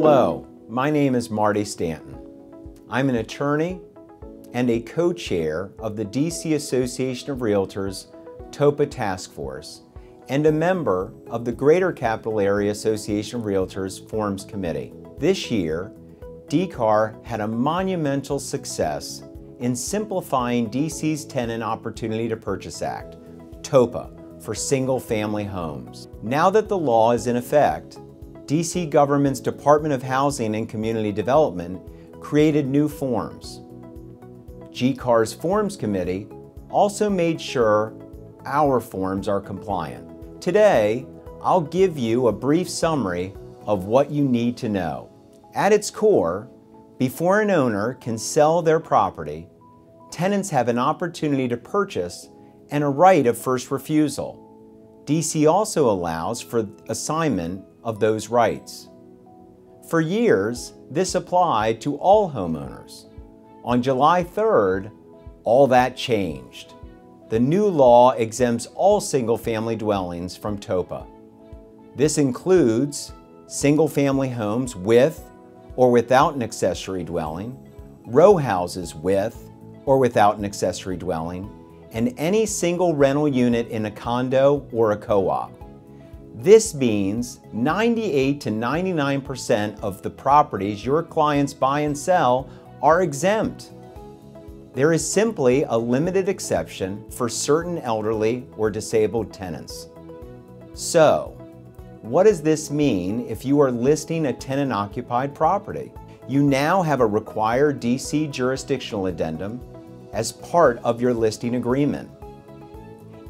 Hello, my name is Marty Stanton. I'm an attorney and a co-chair of the DC Association of Realtors TOPA Task Force and a member of the Greater Capital Area Association of Realtors Forms Committee. This year, GCAAR had a monumental success in simplifying DC's Tenant Opportunity to Purchase Act, TOPA, for single-family homes. Now that the law is in effect, DC government's Department of Housing and Community Development created new forms. GCAAR's Forms Committee also made sure our forms are compliant. Today, I'll give you a brief summary of what you need to know. At its core, before an owner can sell their property, tenants have an opportunity to purchase and a right of first refusal. DC also allows for assignment of those rights. For years, this applied to all homeowners. On July 3rd, all that changed. The new law exempts all single-family dwellings from TOPA. This includes single-family homes with or without an accessory dwelling, row houses with or without an accessory dwelling, and any single rental unit in a condo or a co-op. This means 98 to 99% of the properties your clients buy and sell are exempt. There is simply a limited exception for certain elderly or disabled tenants. So, what does this mean if you are listing a tenant-occupied property? You now have a required DC jurisdictional addendum as part of your listing agreement.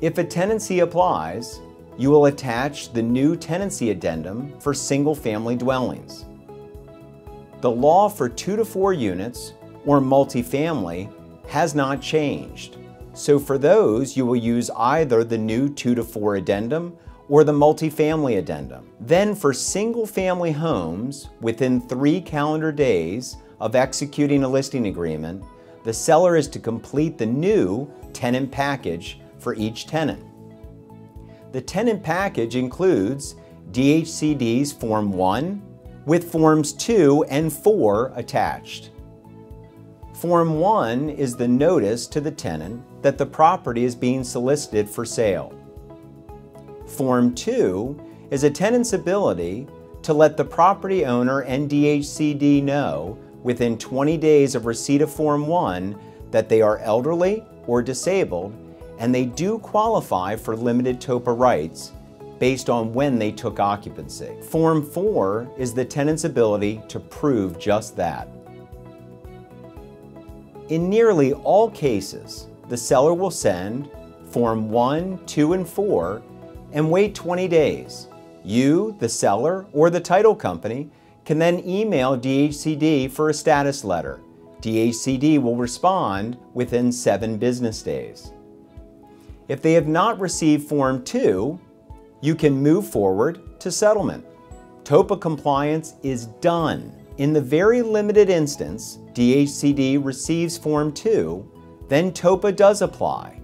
If a tenancy applies, you will attach the new tenancy addendum for single-family dwellings. The law for 2 to 4 units or multifamily has not changed. So for those, you will use either the new 2 to 4 addendum or the multifamily addendum. Then for single-family homes, within 3 calendar days of executing a listing agreement, the seller is to complete the new tenant package for each tenant. The tenant package includes DHCD's Form 1 with Forms 2 and 4 attached. Form 1 is the notice to the tenant that the property is being solicited for sale. Form 2 is a tenant's ability to let the property owner and DHCD know within 20 days of receipt of Form 1 that they are elderly or disabled and they do qualify for limited TOPA rights based on when they took occupancy. Form 4 is the tenant's ability to prove just that. In nearly all cases, the seller will send Form 1, 2, and 4 and wait 20 days. You, the seller, or the title company can then email DHCD for a status letter. DHCD will respond within 7 business days. If they have not received Form 2, you can move forward to settlement. TOPA compliance is done. In the very limited instance DHCD receives Form 2, then TOPA does apply.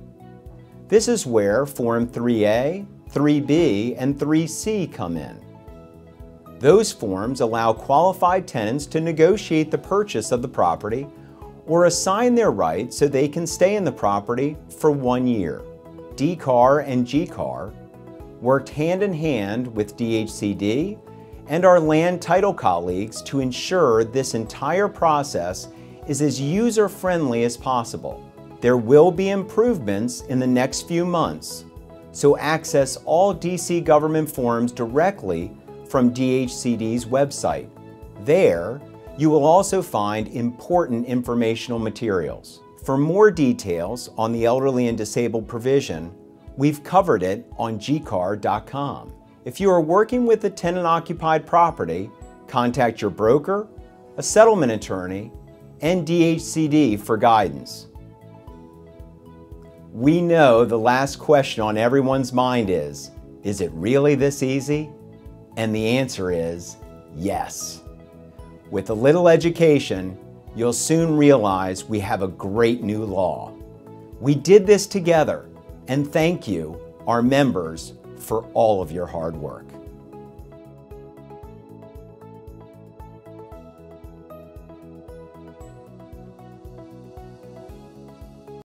This is where Form 3A, 3B, and 3C come in. Those forms allow qualified tenants to negotiate the purchase of the property or assign their rights so they can stay in the property for 1 year. DCAAR and GCAAR worked hand in hand with DHCD and our land title colleagues to ensure this entire process is as user-friendly as possible. There will be improvements in the next few months, so access all DC government forms directly from DHCD's website. There, you will also find important informational materials. For more details on the elderly and disabled provision, we've covered it on GCAAR.com. If you are working with a tenant-occupied property, contact your broker, a settlement attorney, and DHCD for guidance. We know the last question on everyone's mind is it really this easy? And the answer is yes. With a little education, you'll soon realize we have a great new law. We did this together, and thank you, our members, for all of your hard work.